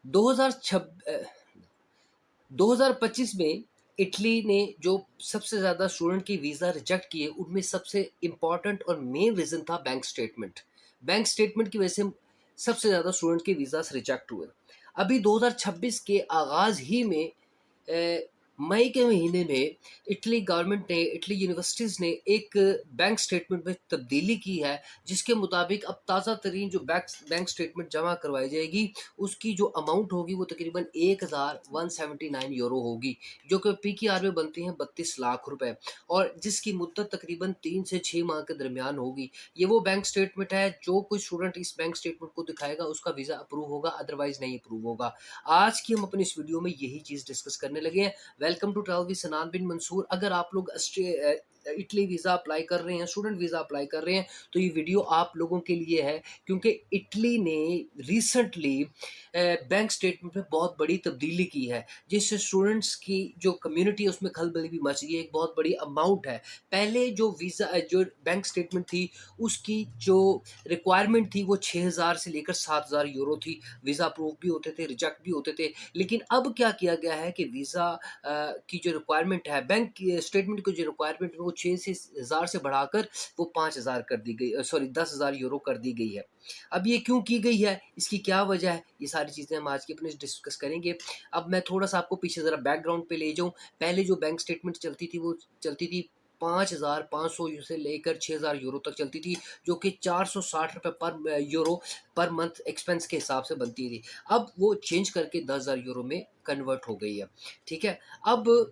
2026 2025 में इटली ने जो सबसे ज़्यादा स्टूडेंट की वीज़ा रिजेक्ट किए, उनमें सबसे इम्पोर्टेंट और मेन रीज़न था बैंक स्टेटमेंट। बैंक स्टेटमेंट की वजह से सबसे ज़्यादा स्टूडेंट के वीज़ास रिजेक्ट हुए। अभी 2026 के आगाज़ ही में अ, मई के महीने में इटली गवर्नमेंट ने, इटली यूनिवर्सिटीज़ ने एक बैंक स्टेटमेंट में तब्दीली की है, जिसके मुताबिक अब ताज़ा तरीन जो बैंक स्टेटमेंट जमा करवाई जाएगी, उसकी जो अमाउंट होगी वो तकरीबन 1179 यूरो होगी, जो कि पीकेआर में बनती हैं 32 लाख रुपए, और जिसकी मुद्दत तकरीबन 3 से 6 माह के दरमियान होगी। ये वो बैंक स्टेटमेंट है, जो कोई स्टूडेंट इस बैंक स्टेटमेंट को दिखाएगा उसका वीज़ा अप्रूव होगा, अदरवाइज़ नहीं अप्रूव होगा। आज की हम अपनी इस वीडियो में यही चीज़ डिस्कस करने लगे हैं। वेलकम टू ट्रैवल विद सनान बिन मंसूर। अगर आप लोग इटली वीज़ा अप्लाई कर रहे हैं, स्टूडेंट वीज़ा अप्लाई कर रहे हैं, तो ये वीडियो आप लोगों के लिए है, क्योंकि इटली ने रिसेंटली बैंक स्टेटमेंट में बहुत बड़ी तब्दीली की है, जिससे स्टूडेंट्स की जो कम्युनिटी है उसमें खलबली भी मच गई है। एक बहुत बड़ी अमाउंट है। पहले जो वीज़ा जो बैंक स्टेटमेंट थी, उसकी जो रिक्वायरमेंट थी वो 6000 से लेकर 7000 यूरो थी। वीज़ा अप्रूव भी होते थे, रिजेक्ट भी होते थे। लेकिन अब क्या किया गया है कि वीज़ा की जो रिक्वायरमेंट है, बैंक स्टेटमेंट की जो रिक्वायरमेंट है, वो 6 से हज़ार से बढ़ाकर वो 5000 कर दी गई, सॉरी 10,000 यूरो कर दी गई है। अब ये क्यों की गई है, इसकी क्या वजह है, ये सारी चीज़ें हम आज की अपने डिस्कस करेंगे। अब मैं थोड़ा-सा आपको पीछे ज़रा बैकग्राउंड पे ले जाऊँ। पहले जो बैंक स्टेटमेंट चलती थी, वो चलती थी 5500 से लेकर 6000 यूरो तक चलती थी, जो कि ₹460 पर यूरो पर मंथ एक्सपेंस के हिसाब से बनती थी। अब वो चेंज करके 10,000 यूरो में कन्वर्ट हो गई है। ठीक है? अब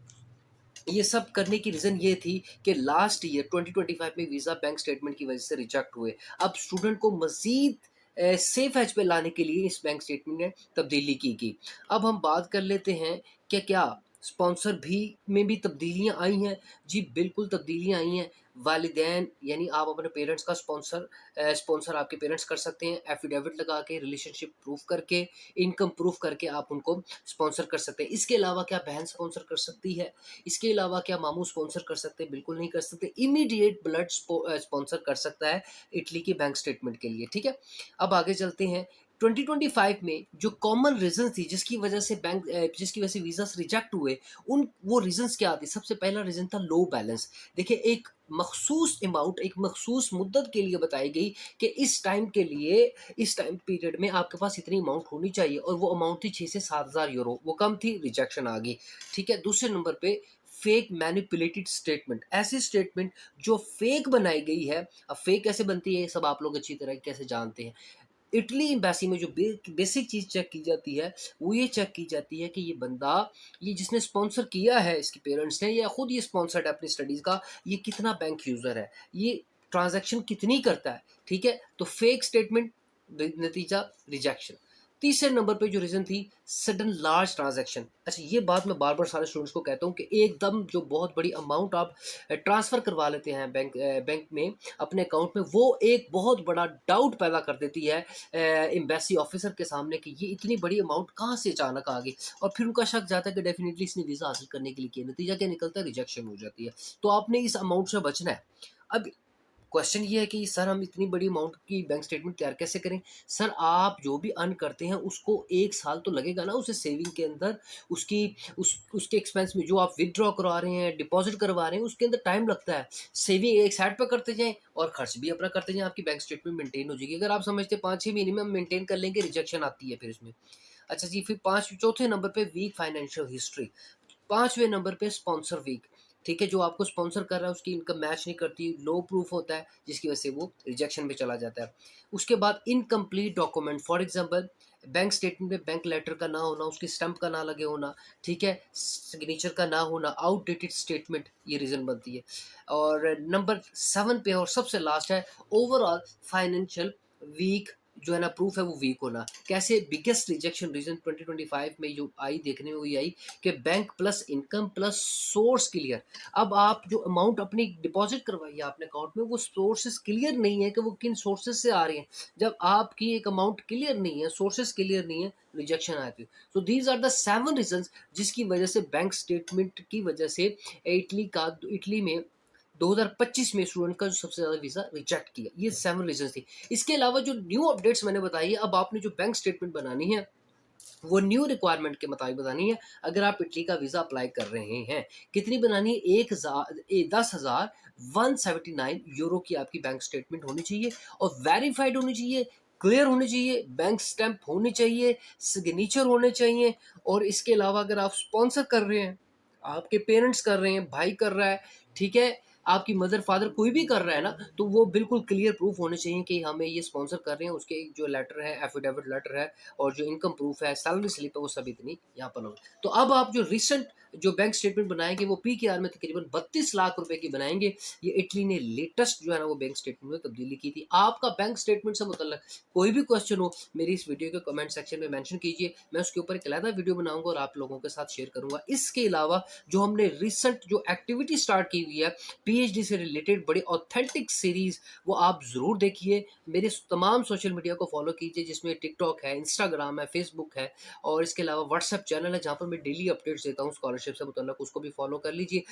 ये सब करने की रीज़न ये थी कि लास्ट ईयर 2025 में वीज़ा बैंक स्टेटमेंट की वजह से रिजेक्ट हुए। अब स्टूडेंट को मज़ीद सेफ एज पे लाने के लिए इस बैंक स्टेटमेंट में तब्दीली की गई। अब हम बात कर लेते हैं कि क्या स्पॉन्सर भी में भी तब्दीलियाँ आई हैं? जी, बिल्कुल तब्दीलियाँ आई हैं। वालिदैन यानी आप अपने पेरेंट्स का स्पॉन्सर आपके पेरेंट्स कर सकते हैं, एफ़िडेविट लगा के, रिलेशनशिप प्रूफ़ करके, इनकम प्रूफ़ करके आप उनको स्पॉन्सर कर सकते हैं। इसके अलावा क्या बहन स्पॉन्सर कर सकती है? इसके अलावा क्या मामू स्पॉन्सर कर सकते हैं? बिल्कुल नहीं कर सकते। इमीडिएट ब्लड स्पॉन्सर कर सकता है इटली के बैंक स्टेटमेंट के लिए, ठीक है? अब आगे चलते हैं। 2025 में जो कॉमन रीज़न थी जिसकी वजह से वीज़ास रिजेक्ट हुए, उन वो रीज़न्स क्या थे? सबसे पहला रीज़न था लो बैलेंस। देखिए, एक मख़सूस अमाउंट, एक मख़सूस मुद्दत के लिए बताई गई कि इस टाइम पीरियड में आपके पास इतनी अमाउंट होनी चाहिए, और वो अमाउंट थी 6 से 7000 यूरो। वो कम थी, रिजेक्शन आ गई। ठीक है? दूसरे नंबर पे फेक मैनिपुलेटेड स्टेटमेंट, ऐसी स्टेटमेंट जो फेक बनाई गई है। अब फेक कैसे बनती है, ये सब आप लोग अच्छी तरह कैसे जानते हैं। इटली एम्बेसी में जो बेसिक चीज़ चेक की जाती है, वो ये चेक की जाती है कि ये बंदा, ये जिसने स्पॉन्सर किया है, इसके पेरेंट्स ने या खुद ये स्पॉन्सर्ड है अपनी स्टडीज़ का, ये कितना बैंक यूज़र है, ये ट्रांजैक्शन कितनी करता है। ठीक है? तो फेक स्टेटमेंट, नतीजा रिजेक्शन। तीसरे नंबर पे जो रीज़न थी, सडन लार्ज ट्रांज़ैक्शन। अच्छा, ये बात मैं बार-बार सारे स्टूडेंट्स को कहता हूँ कि एकदम जो बहुत बड़ी अमाउंट आप ट्रांसफ़र करवा लेते हैं बैंक में अपने अकाउंट में, वो एक बहुत बड़ा डाउट पैदा कर देती है एम्बेसी ऑफ़िसर के सामने कि ये इतनी बड़ी अमाउंट कहाँ से अचानक आ गई, और फिर उनका शक जाता है कि डेफ़िनिटली इसने वीज़ा हासिल करने के लिए किया। नतीजा क्या निकलता है? रिजेक्शन हो जाती है। तो आपने इस अमाउंट से बचना है। अब क्वेश्चन ये है कि सर, हम इतनी बड़ी अमाउंट की बैंक स्टेटमेंट तैयार कैसे करें? सर, आप जो भी अर्न करते हैं उसको 1 साल तो लगेगा ना उसे सेविंग के अंदर, उसकी उसके एक्सपेंस में जो आप विथड्रॉ करवा रहे हैं, डिपॉज़िट करवा रहे हैं, उसके अंदर टाइम लगता है। सेविंग एक साइड पे करते जाएँ और खर्च भी अपना करते जाएँ, आपकी बैंक स्टेटमेंट मेंटेन हो जाएगी। अगर आप समझते हैं 5-6 महीने में हम मेंटेन कर लेंगे, रिजेक्शन आती है फिर इसमें। अच्छा जी, फिर 5 चौथे नंबर पे वीक फाइनेंशियल हिस्ट्री। 5वें नंबर पे स्पॉन्सर वीक। ठीक है? जो आपको स्पॉन्सर कर रहा है उसकी इनकम मैच नहीं करती, लो प्रूफ होता है, जिसकी वजह से वो रिजेक्शन में चला जाता है। उसके बाद incomplete document, for example bank statement में बैंक लेटर का ना होना, उसकी स्टैम्प का ना लगे होना, ठीक है? सिग्नेचर का ना होना, आउटडेटेड स्टेटमेंट, ये रीज़न बनती है। और नंबर 7 पे और सबसे लास्ट है ओवरऑल फाइनेंशियल वीक, जो है ना, प्रूफ है वो वीक होना। कैसे? बिगेस्ट रिजेक्शन रीज़न 2025 में जो आई, देखने में वही आई कि bank plus income plus source clear. अब आप जो अमाउंट अपनी डिपॉज़िट करवाई है आपने अकाउंट में, वो सोर्सेज़ क्लियर नहीं है कि वो किन सोर्सेज़ से आ रही हैं। जब आपकी एक अमाउंट क्लियर नहीं है, सोर्सेज़ क्लियर नहीं है, रिजेक्शन आती है। सो दीज़ आर द 7 रीज़न्स जिसकी वजह से बैंक स्टेटमेंट की वजह से इटली में 2025 में स्टूडेंट का जो सबसे ज़्यादा वीज़ा रिजेक्ट किया। ये 7 रीज़न्स थी। इसके अलावा जो न्यू अपडेट्स मैंने बताई है, अब आपने जो बैंक स्टेटमेंट बनानी है, वो न्यू रिक्वायरमेंट के मुताबिक बतानी है। अगर आप इटली का वीज़ा अप्लाई कर रहे हैं, कितनी बनानी है? 10,179 यूरो की आपकी बैंक स्टेटमेंट होनी चाहिए और वेरिफाइड होनी चाहिए, क्लियर होनी चाहिए, बैंक स्टैम्प होनी चाहिए, सिग्नेचर होने चाहिए। और इसके अलावा अगर आप स्पॉन्सर कर रहे हैं, आपके पेरेंट्स कर रहे हैं, भाई कर रहा है, ठीक है? आपकी मदर, फादर कोई भी कर रहा है ना, तो वो बिल्कुल क्लियर प्रूफ होने चाहिए कि हमें ये स्पॉन्सर कर रहे हैं, उसके जो लेटर है, एफिडेविट लेटर है और जो इनकम प्रूफ है, सैलरी स्लिप है, वो सब इतनी यहाँ पर होगी। तो अब आप जो रिसेंट जो बैंक स्टेटमेंट बनाएँगे वो पीकेआर में तकरीबन 32 लाख रुपए की बनाएँगे। ये इटली ने लेटेस्ट जो है ना वो बैंक स्टेटमेंट में तब्दीली की थी। आपका बैंक स्टेटमेंट से मुतल्लिक कोई भी क्वेश्चन हो, मेरी इस वीडियो के कमेंट सेक्शन में मेंशन कीजिए। मैं उसके ऊपर एक अलहदा वीडियो बनाऊँगा और आप लोगों के साथ शेयर करूँगा। इसके अलावा जो हमने रिसेंट जो एक्टिविटी स्टार्ट की हुई है, पीएचडी से रिलेटेड बड़ी ऑथेंटिक सीरीज़, वो आप ज़रूर देखिए। मेरे तमाम सोशल मीडिया को फॉलो कीजिए जिसमें टिकटॉक है, इंस्टाग्राम है, फेसबुक है और इसके अलावा व्हाट्सएप चैनल है जहाँ पर मैं डेली अपडेट्स देता हूँ स्कॉलरशिप से मुतल्लिक, उसको भी फॉलो कर लीजिए।